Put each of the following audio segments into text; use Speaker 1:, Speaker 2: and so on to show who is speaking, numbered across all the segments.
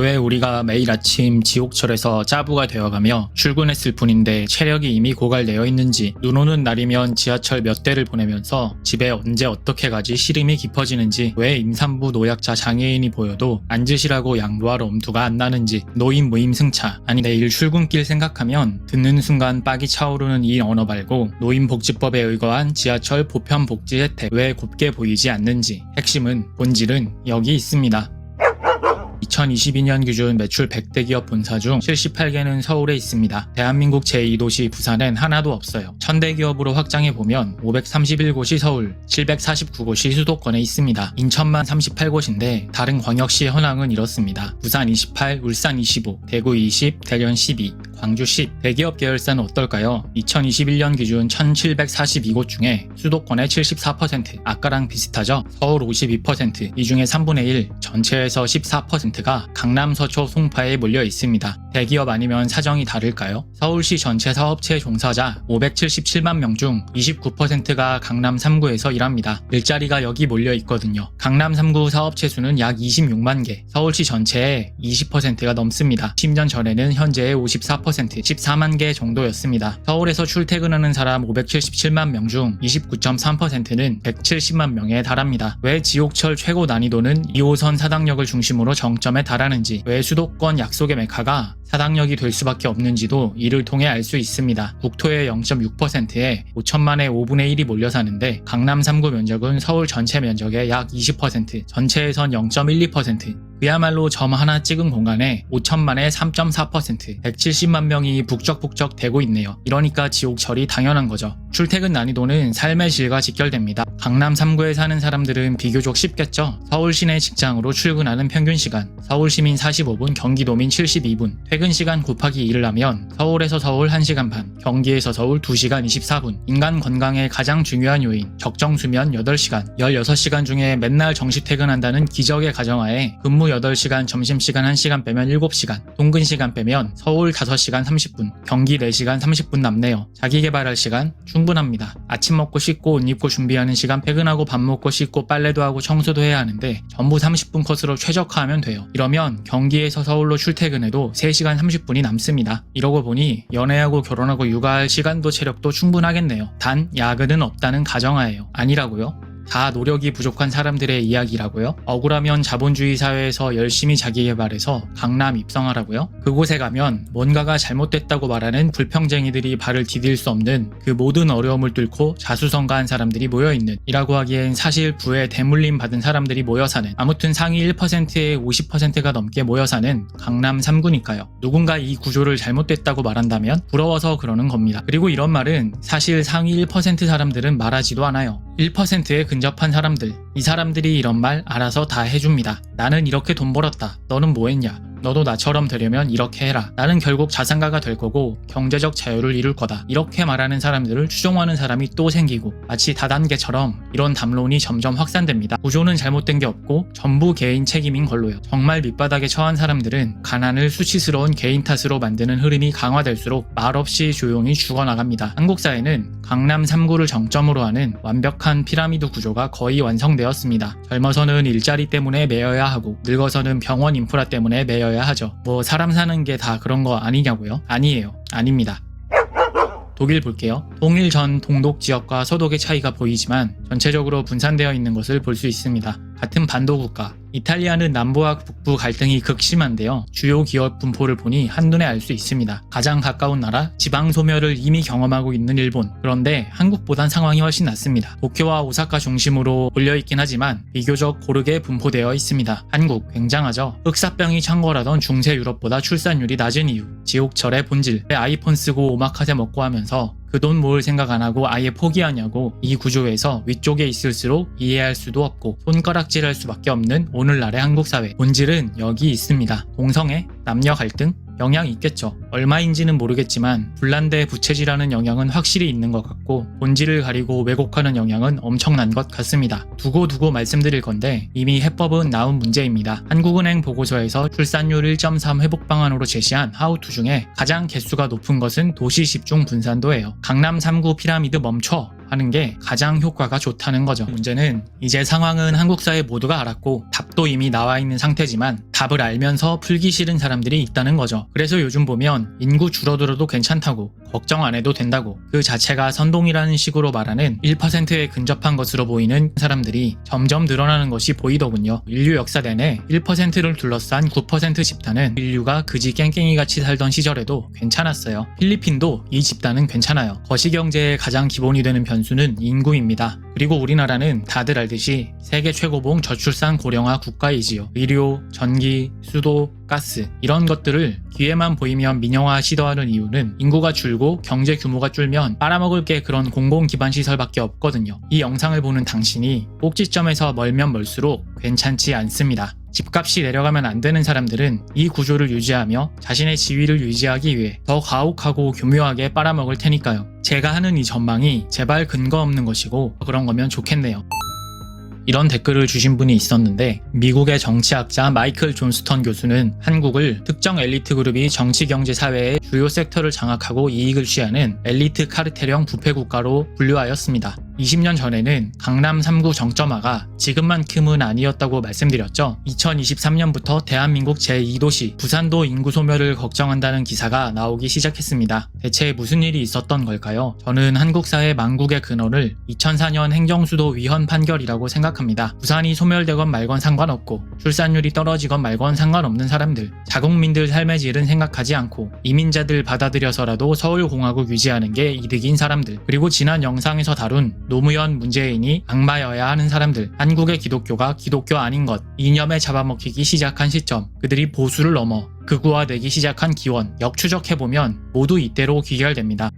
Speaker 1: 왜 우리가 매일 아침 지옥철에서 짜부가 되어가며 출근했을 뿐인데 체력이 이미 고갈되어 있는지, 눈 오는 날이면 지하철 몇 대를 보내면서 집에 언제 어떻게 가지 시름이 깊어지는지, 왜 임산부 노약자 장애인이 보여도 앉으시라고 양보할 엄두가 안 나는지, 노인 무임승차, 아니 내일 출근길 생각하면 듣는 순간 빡이 차오르는 이 언어 말고 노인복지법에 의거한 지하철 보편복지 혜택 왜 곱게 보이지 않는지, 핵심은 본질은 여기 있습니다. 2022년 기준 매출 100대 기업 본사 중 78개는 서울에 있습니다. 대한민국 제2도시 부산엔 하나도 없어요. 1000대 기업으로 확장해보면 531곳이 서울, 749곳이 수도권에 있습니다. 인천만 38곳인데 다른 광역시 현황은 이렇습니다. 부산 28, 울산 25, 대구 20, 대전 12, 광주 10. 대기업 계열사는 어떨까요? 2021년 기준 1742곳 중에 수도권의 74%, 아까랑 비슷하죠? 서울 52%, 이 중에 3분의 1, 전체에서 14%가 강남, 서초, 송파에 몰려 있습니다. 대기업 아니면 사정이 다를까요? 서울시 전체 사업체 종사자 577만 명 중 29%가 강남 3구에서 일합니다. 일자리가 여기 몰려 있거든요. 강남 3구 사업체 수는 약 26만 개, 서울시 전체의 20%가 넘습니다. 10년 전에는 현재의 54%, 14만 개 정도였습니다. 서울에서 출퇴근하는 사람 577만 명 중 29.3%는 170만 명에 달합니다. 왜 지옥철 최고 난이도는 2호선 사당역을 중심으로 정점에 달하는지, 왜 수도권 약속의 메카가 사당역이 될 수밖에 없는지도 이를 통해 알 수 있습니다. 국토의 0.6%에 5천만의 5분의 1이 몰려 사는데 강남 3구 면적은 서울 전체 면적의 약 20%, 전체에선 0.12%, 그야말로 점 하나 찍은 공간에 5천만의 3.4%, 170만 명이 북적북적 대고 있네요. 이러니까 지옥철이 당연한 거죠. 출퇴근 난이도는 삶의 질과 직결됩니다. 강남 3구에 사는 사람들은 비교적 쉽겠죠. 서울 시내 직장으로 출근하는 평균 시간, 서울시민 45분, 경기도민 72분, 퇴근 시간 곱하기 2를 하면 서울에서 서울 1시간 반, 경기에서 서울 2시간 24분, 인간 건강에 가장 중요한 요인, 적정 수면 8시간, 16시간 중에 맨날 정시 퇴근한다는 기적의 가정하에 근무 8시간, 점심시간 1시간 빼면 7시간, 통근 시간 빼면 서울 5시간 30분, 경기 4시간 30분 남네요. 자기 개발할 시간 충분합니다. 아침 먹고 씻고 옷 입고 준비하는 시간, 퇴근하고 밥 먹고 씻고 빨래도 하고 청소도 해야 하는데 전부 30분 컷으로 최적화하면 돼요. 이러면 경기에서 서울로 출퇴근해도 3시간 30분이 남습니다. 이러고 보니 연애하고 결혼하고 육아할 시간도 체력도 충분하겠네요. 단 야근은 없다는 가정하에요. 아니라고요? 다 노력이 부족한 사람들의 이야기라고요? 억울하면 자본주의 사회에서 열심히 자기개발해서 강남 입성하라고요? 그곳에 가면 뭔가가 잘못됐다고 말하는 불평쟁이들이 발을 디딜 수 없는 그 모든 어려움을 뚫고 자수성가한 사람들이 모여있는, 이라고 하기엔 사실 부에 대물림 받은 사람들이 모여 사는, 아무튼 상위 1%에 50%가 넘게 모여 사는 강남 3구니까요. 누군가 이 구조를 잘못됐다고 말한다면 부러워서 그러는 겁니다. 그리고 이런 말은 사실 상위 1% 사람들은 말하지도 않아요. 1%에 근접한 사람들, 이 사람들이 이런 말 알아서 다 해줍니다. 나는 이렇게 돈 벌었다. 너는 뭐 했냐? 너도 나처럼 되려면 이렇게 해라. 나는 결국 자산가가 될 거고 경제적 자유를 이룰 거다. 이렇게 말하는 사람들을 추종하는 사람이 또 생기고, 마치 다단계처럼 이런 담론이 점점 확산됩니다. 구조는 잘못된 게 없고 전부 개인 책임인 걸로요. 정말 밑바닥에 처한 사람들은 가난을 수치스러운 개인 탓으로 만드는 흐름이 강화될수록 말없이 조용히 죽어나갑니다. 한국 사회는 강남 3구를 정점으로 하는 완벽한 피라미드 구조가 거의 완성되었습니다. 젊어서는 일자리 때문에 매여야 하고 늙어서는 병원 인프라 때문에 매여야 하죠. 뭐 사람 사는 게 다 그런 거 아니냐고요? 아니에요. 아닙니다. 독일 볼게요. 동일 전 동독 지역과 서독의 차이가 보이지만 전체적으로 분산되어 있는 것을 볼 수 있습니다. 같은 반도 국가, 이탈리아는 남부와 북부 갈등이 극심한데요. 주요 기업 분포를 보니 한눈에 알 수 있습니다. 가장 가까운 나라, 지방 소멸을 이미 경험하고 있는 일본. 그런데 한국보단 상황이 훨씬 낫습니다. 도쿄와 오사카 중심으로 몰려있긴 하지만 비교적 고르게 분포되어 있습니다. 한국 굉장하죠. 흑사병이 창궐하던 중세 유럽보다 출산율이 낮은 이유, 지옥철의 본질. 왜 아이폰 쓰고 오마카세 먹고 하면서 그 돈 모을 생각 안 하고 아예 포기하냐고. 이 구조에서 위쪽에 있을수록 이해할 수도 없고 손가락질할 수밖에 없는 오늘날의 한국 사회. 본질은 여기 있습니다. 동성애, 남녀 갈등, 영향이 있겠죠. 얼마인지는 모르겠지만 불난데 부채질하는 영향은 확실히 있는 것 같고 본질을 가리고 왜곡하는 영향은 엄청난 것 같습니다. 두고 말씀드릴 건데 이미 해법은 나온 문제입니다. 한국은행 보고서에서 출산율 1.3 회복 방안으로 제시한 하우투 중에 가장 개수가 높은 것은 도시 집중 분산도예요. 강남 3구 피라미드 멈춰. 하는 게 가장 효과가 좋다는 거죠. 문제는 이제 상황은 한국 사회 모두가 알았고 답도 이미 나와 있는 상태지만 답을 알면서 풀기 싫은 사람들이 있다는 거죠. 그래서 요즘 보면 인구 줄어들어도 괜찮다고 걱정 안 해도 된다고 그 자체가 선동이라는 식으로 말하는 1%에 근접한 것으로 보이는 사람들이 점점 늘어나는 것이 보이더군요. 인류 역사 내내 1%를 둘러싼 9% 집단은 인류가 그지 깽깽이같이 살던 시절에도 괜찮았어요. 필리핀도 이 집단은 괜찮아요. 거시경제의 가장 기본이 되는 변수는 인구입니다. 그리고 우리나라는 다들 알듯이 세계 최고봉 저출산 고령화 국가이지요. 의료, 전기, 수도, 가스 이런 것들을 기회만 보이면 민영화 시도하는 이유는 인구가 줄고 경제 규모가 줄면 빨아먹을 게 그런 공공기반시설밖에 없거든요. 이 영상을 보는 당신이 꼭지점에서 멀면 멀수록 괜찮지 않습니다. 집값이 내려가면 안 되는 사람들은 이 구조를 유지하며 자신의 지위를 유지하기 위해 더 가혹하고 교묘하게 빨아먹을 테니까요. 제가 하는 이 전망이 제발 근거 없는 것이고 그런 거면 좋겠네요. 이런 댓글을 주신 분이 있었는데 미국의 정치학자 마이클 존스턴 교수는 한국을 특정 엘리트 그룹이 정치, 경제, 사회의 주요 섹터를 장악하고 이익을 취하는 엘리트 카르텔형 부패 국가로 분류하였습니다. 20년 전에는 강남 3구 정점화가 지금만큼은 아니었다고 말씀드렸죠. 2023년부터 대한민국 제2도시 부산도 인구 소멸을 걱정한다는 기사가 나오기 시작했습니다. 대체 무슨 일이 있었던 걸까요? 저는 한국 사회 망국의 근원을 2004년 행정수도 위헌 판결이라고 생각합니다. 부산이 소멸되건 말건 상관없고 출산율이 떨어지건 말건 상관없는 사람들, 자국민들 삶의 질은 생각하지 않고 이민자들 받아들여서라도 서울공화국 유지하는 게 이득인 사람들, 그리고 지난 영상에서 다룬 노무현, 문재인이 악마여야 하는 사람들, 한국의 기독교가 기독교 아닌 것, 이념에 잡아먹히기 시작한 시점, 그들이 보수를 넘어 극우화되기 시작한 기원, 역추적해보면 모두 이때로 귀결됩니다.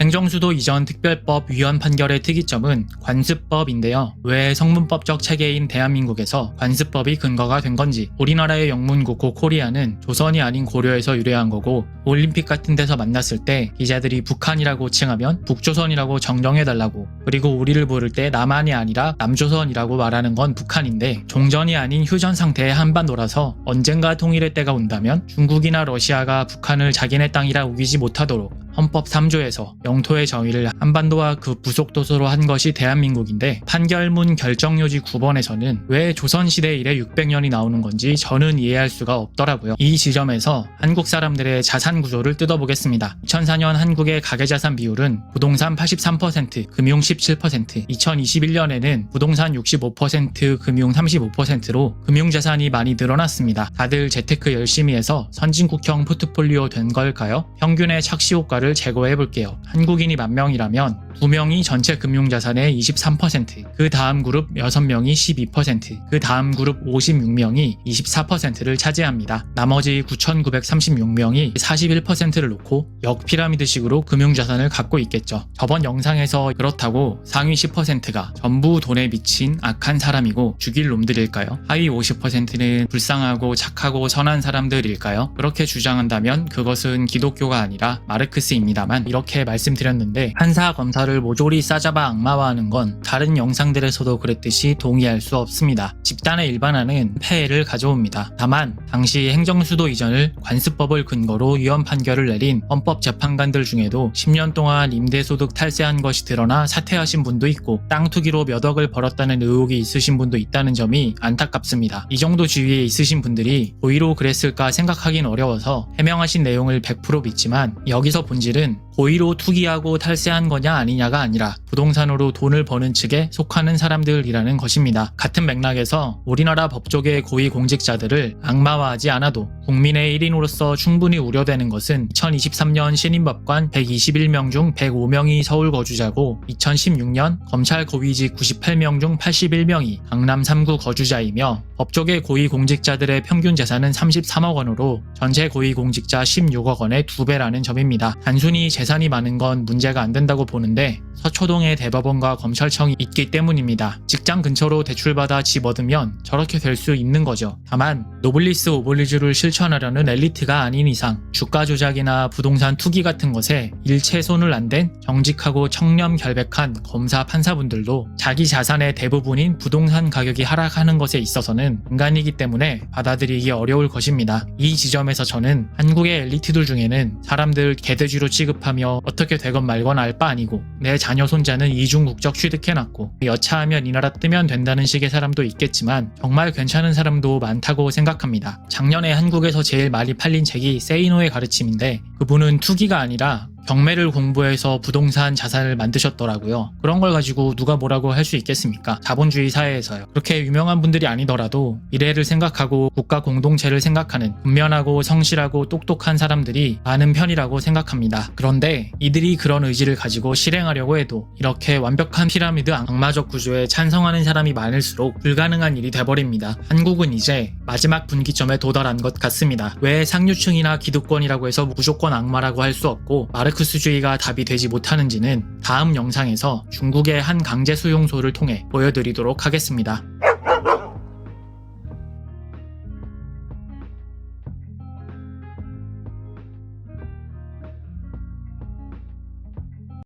Speaker 1: 행정수도 이전 특별법 위헌 판결의 특이점은 관습법인데요. 왜 성문법적 체계인 대한민국에서 관습법이 근거가 된 건지, 우리나라의 영문 국호 코리아는 조선이 아닌 고려에서 유래한 거고 올림픽 같은 데서 만났을 때 기자들이 북한이라고 칭하면 북조선이라고 정정해달라고, 그리고 우리를 부를 때 남한이 아니라 남조선이라고 말하는 건 북한인데 종전이 아닌 휴전 상태의 한반도라서 언젠가 통일의 때가 온다면 중국이나 러시아가 북한을 자기네 땅이라 우기지 못하도록 헌법 3조에서 영토의 정의를 한반도와 그 부속 도서로 한 것이 대한민국인데, 판결문 결정요지 9번에서는 왜 조선시대 이래 600년이 나오는 건지 저는 이해할 수가 없더라고요. 이 지점에서 한국 사람들의 자산 구조를 뜯어보겠습니다. 2004년 한국의 가계자산 비율은 부동산 83%, 금융 17%, 2021년에는 부동산 65%, 금융 35%로 금융자산이 많이 늘어났습니다. 다들 재테크 열심히 해서 선진국형 포트폴리오 된 걸까요? 평균의 착시 효과를 제거해볼게요. 한국인이 10,000명이라면 2명이 전체 금융자산의 23%, 그 다음 그룹 6명이 12%, 그 다음 그룹 56명이 24%를 차지합니다. 나머지 9,936명이 41%를 놓고 역피라미드식으로 금융자산을 갖고 있겠죠. 저번 영상에서 그렇다고 상위 10%가 전부 돈에 미친 악한 사람이고 죽일 놈들일까요? 하위 50%는 불쌍하고 착하고 선한 사람들일까요? 그렇게 주장한다면 그것은 기독교가 아니라 마르크스입니다만, 이렇게 말씀드렸는데 한사 검사를 모조리 싸잡아 악마화하는 건 다른 영상들에서도 그랬듯이 동의할 수 없습니다. 집단의 일반화는 폐해를 가져옵니다. 다만 당시 행정수도 이전을 관습법을 근거로 위헌 판결을 내린 헌법재판관들 중에도 10년 동안 임대소득 탈세한 것이 드러나 사퇴하신 분도 있고 땅 투기로 몇 억을 벌었다는 의혹이 있으신 분도 있다는 점이 안타깝습니다. 이 정도 지위에 있으신 분들이 고의로 그랬을까 생각하긴 어려워서 해명하신 내용을 100% 믿지만, 여기서 본질은 고의로 투기하고 탈세한 거냐 아니냐가 아니라 부동산으로 돈을 버는 측에 속하는 사람들이라는 것입니다. 같은 맥락에서 우리나라 법조계 고위공직자들을 악마화하지 않아도 국민의 1인으로서 충분히 우려되는 것은 2023년 신임법관 121명 중 105명이 서울 거주자고 2016년 검찰 고위직 98명 중 81명이 강남 3구 거주자이며, 법조계 고위공직자들의 평균 재산은 33억 원으로 전체 고위공직자 16억 원의 2배라는 점입니다. 단순히 재산이 많은 건 문제가 안 된다고 보는데 서초동에 대법원과 검찰청이 있기 때문입니다. 직장 근처로 대출받아 집 얻으면 저렇게 될 수 있는 거죠. 다만 노블리스 오블리주를 실천하려는 엘리트가 아닌 이상 주가 조작이나 부동산 투기 같은 것에 일체 손을 안 댄 정직하고 청렴결백한 검사 판사분들도 자기 자산의 대부분인 부동산 가격이 하락하는 것에 있어서는 인간이기 때문에 받아들이기 어려울 것입니다. 이 지점에서 저는 한국의 엘리트들 중에는 사람들 개돼지로 취급하며 생각하며 어떻게 되건 말건 알 바 아니고 내 자녀 손자는 이중국적 취득해놨고 여차하면 이 나라 뜨면 된다는 식의 사람도 있겠지만 정말 괜찮은 사람도 많다고 생각합니다. 작년에 한국에서 제일 많이 팔린 책이 세이노의 가르침인데 그분은 투기가 아니라 경매를 공부해서 부동산 자산을 만드셨더라고요. 그런 걸 가지고 누가 뭐라고 할 수 있겠습니까? 자본주의 사회에서요. 그렇게 유명한 분들이 아니더라도 미래를 생각하고 국가 공동체를 생각하는 분면하고 성실하고 똑똑한 사람들이 많은 편이라고 생각합니다. 그런데 이들이 그런 의지를 가지고 실행하려고 해도 이렇게 완벽한 피라미드 악마적 구조에 찬성하는 사람이 많을수록 불가능한 일이 돼버립니다. 한국은 이제 마지막 분기점에 도달한 것 같습니다. 왜 상류층이나 기득권이라고 해서 무조건 악마라고 할 수 없고 마르크스주의가 답이 되지 못하는지는 다음 영상에서 중국의 한 강제 수용소를 통해 보여드리도록 하겠습니다.